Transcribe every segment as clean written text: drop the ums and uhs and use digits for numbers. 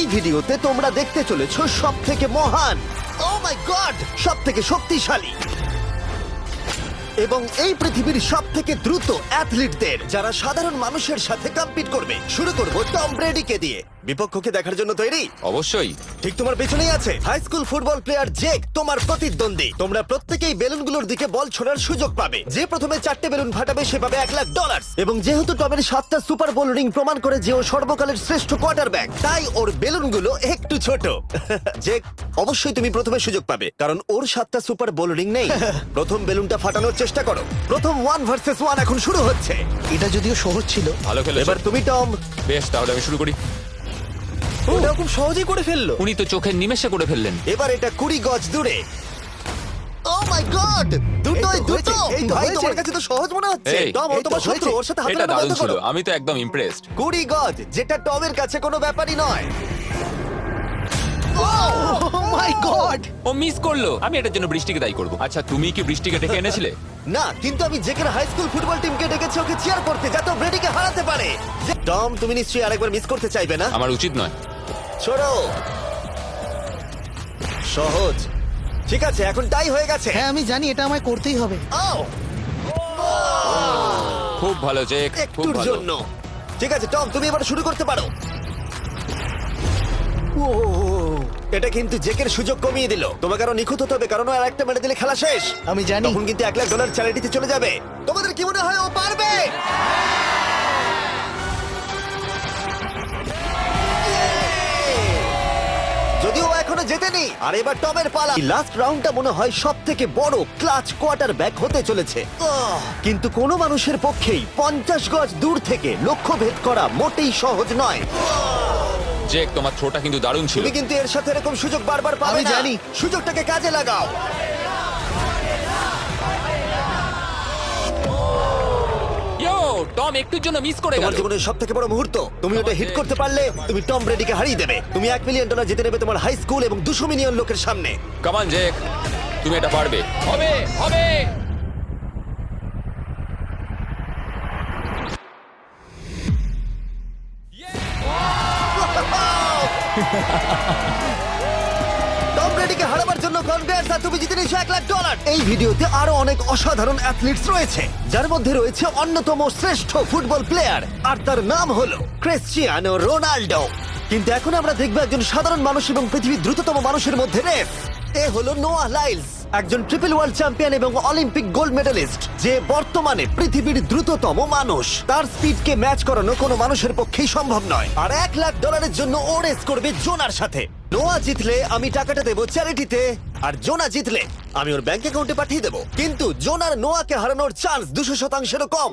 এই ভিডিওতে তোমরা দেখতে চলেছো সব থেকে মহান, ও মাই গড, সব থেকে শক্তিশালী এবং এই পৃথিবীর সব থেকে দ্রুত অ্যাথলিটদের, যারা সাধারণ মানুষের সাথে কম্পিট করবে। শুরু করব টম ব্রেডিকে দিয়ে। বিপক্ষকে দেখার জন্য তৈরি? অবশ্যই। ঠিক তোমার পেছনেই আছে high school football player Jake, তোমার প্রতিদ্বন্দ্বী। তোমরা প্রত্যেকেই বেলুনগুলোর দিকে বল ছোড়ার সুযোগ পাবে। যে প্রথমে 4টে বেলুন ফাটাবে সে পাবে $1,00,000। এবং যেহেতু টমের 7টা সুপার বোল রিং প্রমাণ করে যে ও সর্বকালের শ্রেষ্ঠ কোয়ার্টারব্যাক, তাই ওর বেলুনগুলো একটু ছোট। জেক, অবশ্যই তুমি প্রথমে সুযোগ পাবে, কারণ ওর 7টা সুপার বোল রিং নেই। প্রথম বেলুনটা ফাটানোর চেষ্টা করো। প্রথম 1 ভার্সেস 1 এখন শুরু হচ্ছে। এটা যদিও সহজ ছিল। ভালো খেলেছো। এবার তুমি টম। বেশ, তাহলে আমি শুরু করি। ওটা খুব সহজেই করে ফেললো। উনি তো চোখের নিমেষে করে ফেললেন। এবার এটা 20 গজ দূরে। ও মাই গড, দুটোই এই তো দুটো। হয়েছে, এই তো ভাই, হয়েছে। তোমার কাছে তো সহজ মনে হচ্ছে। এই, টম, ও এই তো তোমার শত্রু, হয়েছে। ওর সাথে হাত এটা মেলানো দারুণ বন্ধ ছিল, করো। আমি তো একদম ইমপ্রেসড। 20 গজ, যেটা টমের কাছে কোনো ব্যাপারই নয়। ও মাই গড! ও মিস করলো। আমি এটার জন্য বৃষ্টিকে দায়ী করব। আচ্ছা, তুমি কি বৃষ্টিকে ডেকে এনেছিলে? না, কিন্তু আমি জেকের হাই স্কুল ফুটবল টিমকে ডেকেছি ওকে চিয়ার করতে, যাতে ও ব্রেডিকে হারাতে পারে। টম, তুমি নিশ্চয়ই আরেকবার মিস করতে চাইবে না? আমার উচিত নয়। ছোড়ো। সহজ। ঠিক আছে, এখন টাই হয়ে গেছে। হ্যাঁ, আমি জানি এটা আমায় করতেই হবে। ও, খুব ভালো জেক, খুব একটুর ভালো। জন্য। ঠিক আছে টম, তুমি এবার শুরু করতে পারো। ও, এটা কিন্তু জেকের সুযোগ কমিয়ে দিল। তোমাকে আরো নিখুঁত হতে হবে, কারণ আর একটা মেরে দিলে খেলা শেষ। আমি জানি। তখন কিন্তু $1,00,000 চ্যারিটিতে চলে যাবে। তোমাদের কি মনে হয় ও পারবে? যদিও ও এখনো জেতেনি। আর এবার টমের পালা। লাস্ট রাউন্ডটা মনে হয় সব থেকে বড় ক্লাচ কোয়ার্টার ব্যাক হতে চলেছে। কিন্তু কোনো মানুষের পক্ষেই 50 গজ দূর থেকে লক্ষ্য ভেদ করা মোটেই সহজ নয়। জেক, তোমার থ্রোটা কিন্তু দারুণ ছিল। তুমি কিন্তু এর সাথে এরকম সুযোগ বারবার পাবে আমি না। জানি। সুযোগটাকে কাজে লাগাও। ইয়ো, টম একটুর জন্য মিস করে তোমার গেল। জীবনের সব থেকে বড় মুহূর্ত। তুমি ওটা হিট করতে পারলে তুমি টম ব্রেডিকে হারিয়ে দেবে। তুমি $1,000,000 জিতে নেবে তোমার হাই স্কুল এবং 200 মিলিয়ন লোকের সামনে। কাম অন জেক, তুমি এটা পারবে। হবে, হবে। টম ব্রেডিকে হারাবার জন্য কনগ্রেটস, আর তুমি জিতে নিয়েছো $1,00,000। এই ভিডিওতে আরো অনেক অসাধারণ অ্যাথলিটস রয়েছে, যার মধ্যে রয়েছে অন্যতম শ্রেষ্ঠ ফুটবল প্লেয়ার, আর তার নাম হলো ক্রিশ্চিয়ানো রোনাল্ডো। কিন্তু এখন আমরা দেখবো একজন সাধারণ মানুষ এবং পৃথিবীর দ্রুততম মানুষের মধ্যে রেস। এ হলো নোয়াহ লাইলস, একজন ট্রিপল ওয়ার্ল্ড চ্যাম্পিয়ন এবং অলিম্পিক গোল্ড মেডেলিস্ট, যে বর্তমানে পৃথিবীর দ্রুততম মানুষ। তার স্পিডকে ম্যাচ করানো কোনো মানুষের পক্ষেই সম্ভব নয়। আর $1,00,000 জন্য ও রেস করবে জোনার সাথে। নোয়া জিতলে আমি টাকাটা দেবো চ্যারিটিতে, আর জোনা জিতলে আমি ওর ব্যাংক অ্যাকাউন্টে পাঠিয়ে দেবো। কিন্তু জোনার নোয়াকে হারানোর চান্স 200%-এরও কম,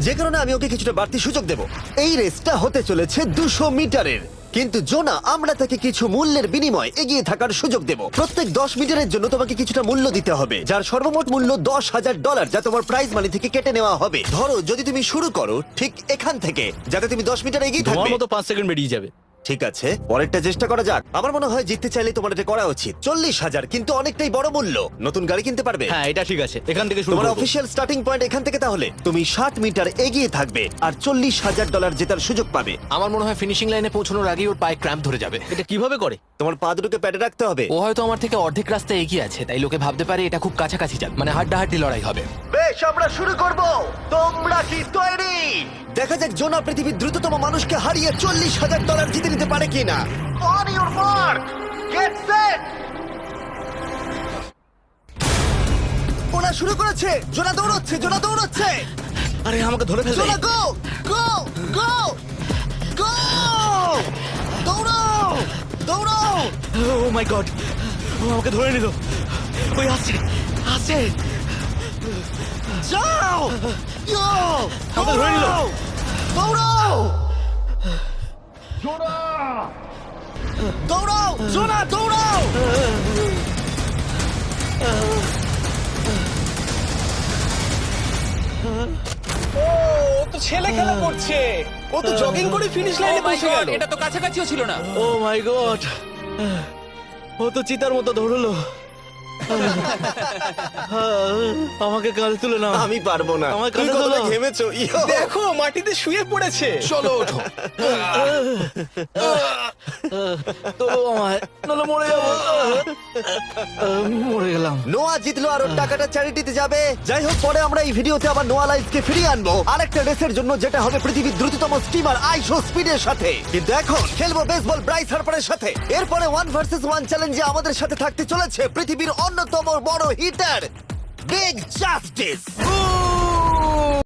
যে কারণে আমি ওকে কিছুটা বাড়তি সুযোগ দেব। এই রেসটা হতে চলেছে 200 মিটারের। কিন্তু জোনা, আমরা তাকে কিছু মূল্যের বিনিময়ে এগিয়ে থাকার সুযোগ দেব। প্রত্যেক 10 মিটারের জন্য তোমাকে কিছুটা মূল্য দিতে হবে, যার সর্বমোট মূল্য $10,000, যা তোমার প্রাইজ মানি থেকে কেটে নেওয়া হবে। ধরো, যদি তুমি শুরু করো ঠিক এখান থেকে, যাতে তুমি 10 মিটার এগিয়ে তোমার থাকবে। মতো 5 সেকেন্ড বেরিয়ে যাবে। ঠিক আছে, পরেরটা চেষ্টা করা যাক। আমার মনে হয় জিততে চাইলে তোমার এটা করা উচিত। 40,000 কিন্তু অনেকটাই বড় মূল্য। নতুন গাড়ি কিনতে পারবে। হ্যাঁ, এটা ঠিক আছে, এখান থেকে শুরু তোমার করব। অফিসিয়াল স্টার্টিং পয়েন্ট এখান থেকে। তাহলে তুমি 60 মিটার এগিয়ে থাকবে আর $40,000 জেতার সুযোগ পাবে। আমার মনে হয় ফিনিশিং লাইনে পৌঁছানোর আগেই ওর পায়ে ক্র্যাম্প ধরে যাবে। এটা কিভাবে করে? তোমার পা দুটোকে প্যাডে রাখতে হবে। ও হয়তো আমার থেকে অর্ধেক রাস্তা এগিয়ে আছে, তাই লোকে ভাবতে পারে এটা খুব কাছাকাছি যাবে, মানে হাড্ডাহাড্ডি লড়াই হবে। বেশ, আমরা শুরু করব। তোমরা কি তৈরি? দেখা যাক জোনা পৃথিবীর দ্রুততম মানুষকে হারিয়ে $40,000 জিতে নিতে পারে কিনা। On your mark, get set. ওরা শুরু করেছে। জোনা দৌড়চ্ছে, জোনা দৌড়চ্ছে। আরে আমাকে ধরে ফেলবে। জোনা গো গো গো গো! দৌড়াও, দৌড়াও। ও মাই গড, ও আমাকে ধরে নিল। ওই আসছে, আসছে। যাও, ইয়ো! আমাকে ধরে নিল। দৌড়াও, দৌড়াও, জোনা দৌড়াও। ও তো ছেলে খেলা করছে। ও তো জগিং করে ফিনিশ Oh লাইনে my পৌঁছে God, গেল। এটা তো কাছাকাছিও ছিল না। ও মাই গড, ও তো চিতার মতো দৌড়লো। আমাকে কাল তুলে নাও। আমি পারবো না। আমার তুমি কাঁধে কতটা তোলো। ঘেমেছো ইয়ো। দেখো মাটিতে শুয়ে পড়েছে। চলো ওঠো। তোলো আমায়, নাহলে মরে যাবো। মরে গেলাম। নোয়া জিতলো আর ওর টাকাটা চ্যারিটিতে যাবে। যাই হোক, পরে আমরা এই ভিডিওতে আবার নোয়া লাইফকে ফিরিয়ে আনবো আরেকটা রেসের জন্য, যেটা হবে পৃথিবীর দ্রুততম স্টিমার আইশো স্পিডের সাথে। কিন্তু এখন খেলবো বেসবল ব্রাইস হার্পারের সাথে। এরপরে 1 ভার্সেস 1 চ্যালেঞ্জে আমাদের সাথে থাকতে চলেছে পৃথিবীর অন্যতম বড় হিটার বিগ জাস্টিস।